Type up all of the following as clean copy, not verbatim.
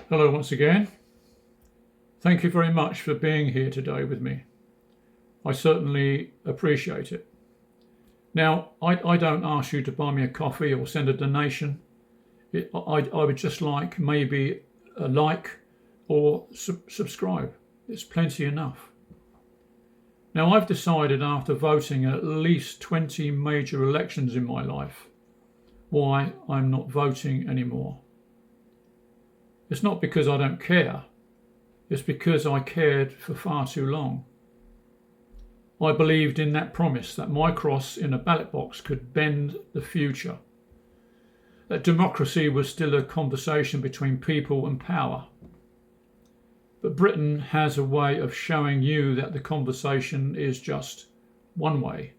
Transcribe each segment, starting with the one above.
Hello once again. Thank you very much for being here today with me. I certainly appreciate it. Now, I don't ask you to buy me a coffee or send a donation. I would just like maybe a like or subscribe. It's plenty enough. Now, I've decided after voting at least 20 major elections in my life why I'm not voting anymore. It's not because I don't care. It's because I cared for far too long. I believed in that promise that my cross in a ballot box could bend the future. That democracy was still a conversation between people and power. But Britain has a way of showing you that the conversation is just one way.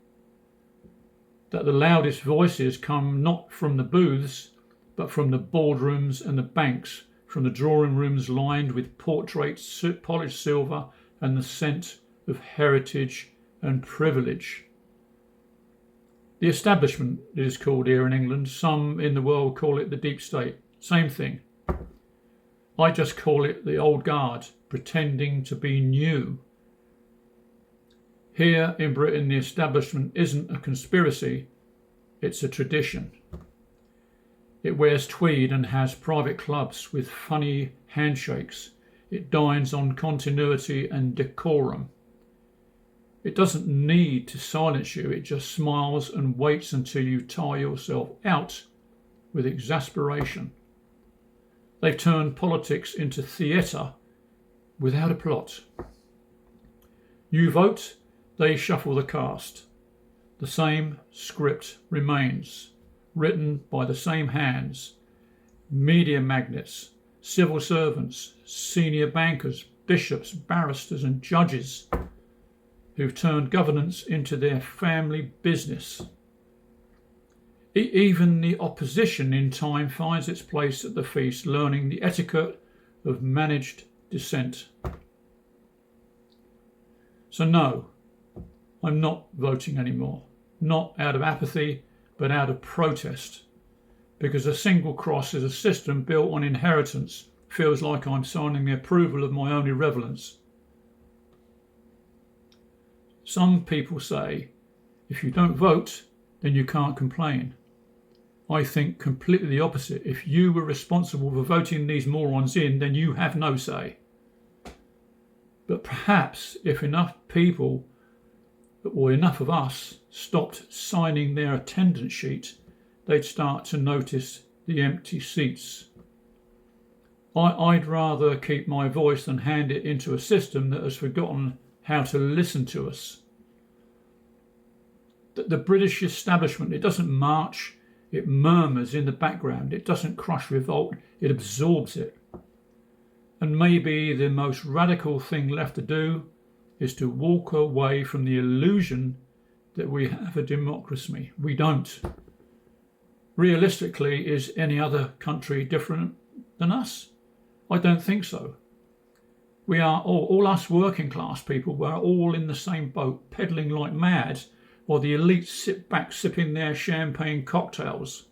That the loudest voices come not from the booths, but from the boardrooms and the banks, from the drawing rooms lined with portraits, polished silver, and the scent of heritage and privilege. The establishment, it is called here in England. Some in the world call it the deep state. Same thing. I just call it the old guard, pretending to be new. Here in Britain, the establishment isn't a conspiracy, it's a tradition. It wears tweed and has private clubs with funny handshakes. It dines on continuity and decorum. It doesn't need to silence you. It just smiles and waits until you tire yourself out with exasperation. They've turned politics into theatre without a plot. You vote, they shuffle the cast. The same script remains, written by the same hands. Media magnates, civil servants, senior bankers, bishops, barristers and judges who've turned governance into their family business. Even the opposition in time finds its place at the feast, learning the etiquette of managed dissent. So no, I'm not voting anymore. Not out of apathy, but out of protest. Because a single cross is a system built on inheritance feels like I'm signing the approval of my own irrelevance. Some people say, if you don't vote, then you can't complain. I think completely the opposite. If you were responsible for voting these morons in, then you have no say. But perhaps if enough people, or enough of us, stopped signing their attendance sheet, they'd start to notice the empty seats. I'd rather keep my voice than hand it into a system that has forgotten how to listen to us. The British establishment, it doesn't march, it murmurs in the background. It doesn't crush revolt, it absorbs it. And maybe the most radical thing left to do is to walk away from the illusion that we have a democracy. We don't. Realistically, is any other country different than us? I don't think so. We are all us working class people, we're all in the same boat, peddling like mad, while the elites sit back sipping their champagne cocktails.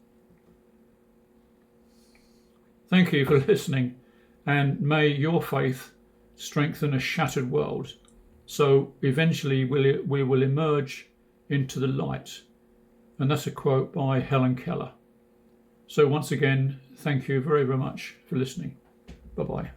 Thank you for listening, and may your faith strengthen a shattered world. So eventually we will emerge into the light. And that's a quote by Helen Keller. So once again, thank you very, very much for listening. Bye-bye.